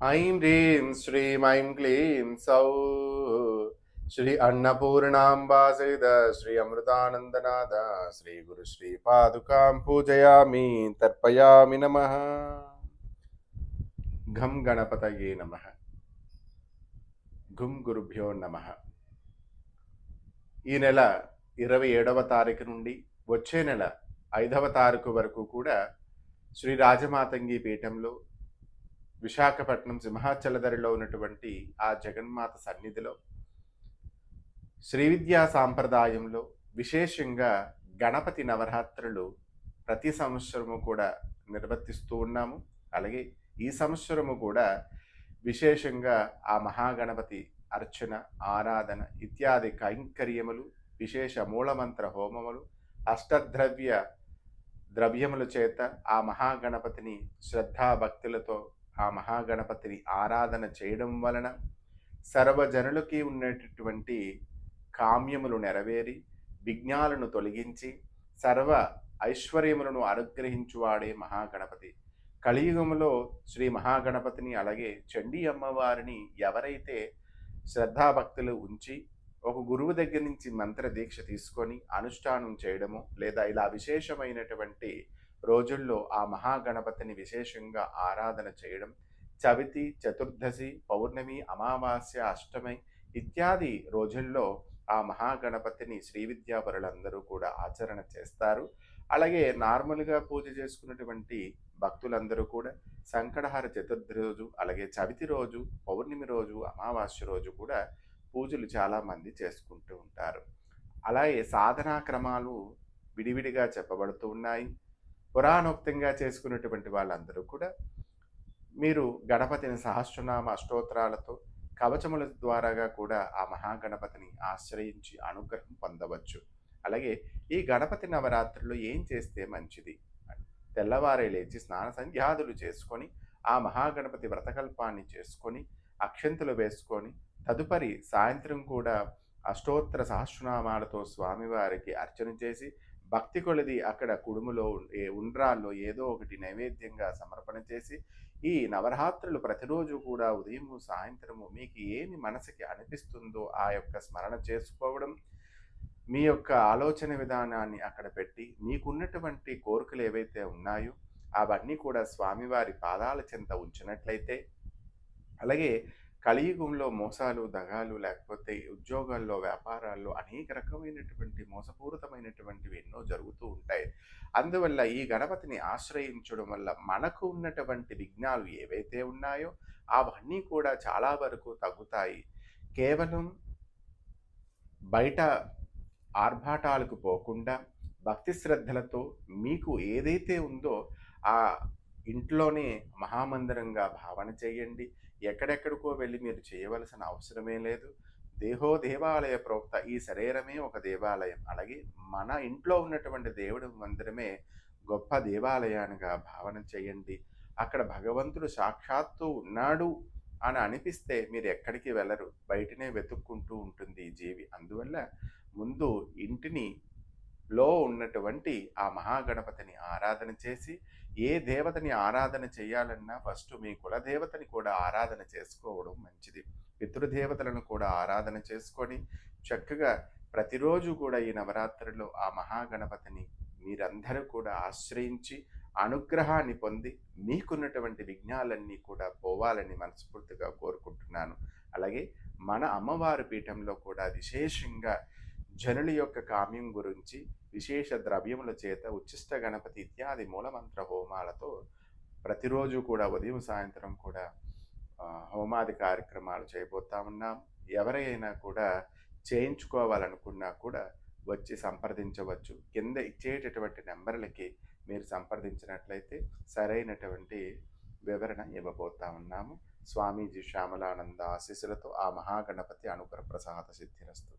ऐं ह्रीं श्रीं ऐं क्लीं सौः श्री अन्नपूर्णाम्बा सहित श्री अमृतानन्दनाथ श्री गुरु श्री पादुकां पूजयामि तर्पयामि नमः। घं गणपतये नमः। గుం గురుభ్యో నమః. ఈ నెల 27వ తారీఖు నుండి వచ్చే నెల 5వ తారీఖు వరకు కూడా శ్రీ రాజమాతంగి పీఠంలో విశాఖపట్నం సింహాచలదరిలో ఉన్నటువంటి ఆ జగన్మాత సన్నిధిలో శ్రీ విద్యా సాంప్రదాయంలో విశేషంగా గణపతి నవరాత్రులు ప్రతి సంవత్సరము కూడా నిర్వర్తిస్తూ ఉన్నాము. అలాగే ఈ సంవత్సరము కూడా విశేషంగా ఆ మహాగణపతి అర్చన, ఆరాధన ఇత్యాది కైంకర్యములు, విశేష మూలమంత్ర హోమములు, ద్రవ్యముల చేత ఆ మహాగణపతిని శ్రద్ధాభక్తులతో ఆ మహాగణపతిని ఆరాధన చేయడం వలన సర్వజనులకి ఉన్నటువంటి కామ్యములు నెరవేరి విఘ్నాలను తొలగించి సర్వ ఐశ్వర్యములను అనుగ్రహించువాడే మహాగణపతి. కలియుగములో శ్రీ మహాగణపతిని అలాగే చండీ అమ్మవారిని ఎవరైతే శ్రద్ధాభక్తులు ఉంచి ఒక గురువు దగ్గర నుంచి మంత్ర దీక్ష తీసుకొని అనుష్ఠానం చేయడము, లేదా ఇలా విశేషమైనటువంటి రోజుల్లో ఆ మహాగణపతిని విశేషంగా ఆరాధన చేయడం, చవితి, చతుర్దశి, పౌర్ణమి, అమావాస్య, అష్టమి ఇత్యాది రోజుల్లో ఆ మహాగణపతిని శ్రీ విద్యాపరులందరూ కూడా ఆచరణ చేస్తారు. అలాగే నార్మల్గా పూజ చేసుకున్నటువంటి భక్తులందరూ కూడా సంకటహార చతుర్థి రోజు, అలాగే చవితి రోజు, పౌర్ణమి రోజు, అమావాస్య రోజు కూడా పూజలు చాలామంది చేసుకుంటూ ఉంటారు. అలాగే సాధనా క్రమాలు విడివిడిగా చెప్పబడుతూ ఉన్నాయి. పురాణోక్తంగా చేసుకున్నటువంటి వాళ్ళందరూ కూడా మీరు గణపతిని సహస్రనామ అష్టోత్తరాలతో కవచముల ద్వారాగా కూడా ఆ మహాగణపతిని ఆశ్రయించి అనుగ్రహం పొందవచ్చు. అలాగే ఈ గణపతి నవరాత్రుల్లో ఏం చేస్తే మంచిది? తెల్లవారే లేచి స్నాన సంధ్యాదులు చేసుకొని ఆ మహాగణపతి వ్రతకల్పాన్ని చేసుకొని అక్షంతులు వేసుకొని తదుపరి సాయంత్రం కూడా అష్టోత్తర సహస్రనామాలతో స్వామివారికి అర్చన చేసి భక్తి కొలది అక్కడ కుడుములో ఉండ్రాల్లో ఏదో ఒకటి నైవేద్యంగా సమర్పణ చేసి ఈ నవరాత్రులు ప్రతిరోజు కూడా ఉదయము సాయంత్రము మీకు ఏమి మనసుకి అనిపిస్తుందో ఆ యొక్క స్మరణ చేసుకోవడం, మీ యొక్క ఆలోచన విధానాన్ని అక్కడ పెట్టి మీకున్నటువంటి కోరికలు ఏవైతే ఉన్నాయో అవన్నీ కూడా స్వామివారి పాదాల చెంత ఉంచినట్లయితే, అలాగే కలియుగంలో మోసాలు, దగాలు, లేకపోతే ఉద్యోగాల్లో, వ్యాపారాల్లో అనేక రకమైనటువంటి మోసపూరితమైనటువంటివి ఎన్నో జరుగుతూ ఉంటాయి. అందువల్ల ఈ గణపతిని ఆశ్రయించడం వల్ల మనకు ఉన్నటువంటి విఘ్నాలు ఏవైతే ఉన్నాయో అవన్నీ కూడా చాలా వరకు తగ్గుతాయి. కేవలం బయట ఆర్భాటాలకు పోకుండా భక్తి శ్రద్ధలతో మీకు ఏదైతే ఉందో ఆ ఇంట్లోనే మహామందిరంగా భావన చేయండి. ఎక్కడెక్కడికో వెళ్ళి మీరు చేయవలసిన అవసరమే లేదు. దేహో దేవాలయ ప్రోక్త, ఈ శరీరమే ఒక దేవాలయం. అలాగే మన ఇంట్లో ఉన్నటువంటి దేవుడి మందిరమే గొప్ప దేవాలయానిగా భావన చేయండి. అక్కడ భగవంతుడు సాక్షాత్తు ఉన్నాడు అని అనిపిస్తే మీరు ఎక్కడికి వెళ్ళరు, బయటనే వెతుక్కుంటూ ఉంటుంది ఈ జీవి. అందువల్ల ముందు ఇంటిని లో ఉన్నటువంటి ఆ మహాగణపతిని ఆరాధన చేసి, ఏ దేవతని ఆరాధన చేయాలన్నా ఫస్ట్ మీ కులదేవతని కూడా ఆరాధన చేసుకోవడం మంచిది. పితృదేవతలను కూడా ఆరాధన చేసుకొని చక్కగా ప్రతిరోజు కూడా ఈ నవరాత్రుల్లో ఆ మహాగణపతిని మీరందరూ కూడా ఆశ్రయించి అనుగ్రహాన్ని పొంది మీకున్నటువంటి విఘ్నాలన్నీ కూడా పోవాలని మనస్ఫూర్తిగా కోరుకుంటున్నాను. అలాగే మన అమ్మవారి పీఠంలో కూడా విశేషంగా జనుల యొక్క కామ్యం గురించి విశేష ద్రవ్యముల చేత ఉచ్చిష్ట గణపతి ఇత్యాది మూలమంత్ర హోమాలతో ప్రతిరోజు కూడా ఉదయం సాయంత్రం కూడా హోమాది కార్యక్రమాలు చేయబోతా ఉన్నాం. ఎవరైనా కూడా చేయించుకోవాలనుకున్నా కూడా వచ్చి సంప్రదించవచ్చు. కింద ఇచ్చేటటువంటి నెంబర్లకి మీరు సంప్రదించినట్లయితే సరైనటువంటి వివరణ ఇవ్వబోతా ఉన్నాము. స్వామీజీ శ్యామలానంద ఆశీస్సులతో ఆ మహాగణపతి అనుగ్రహ ప్రసాద సిద్ధిరస్తు.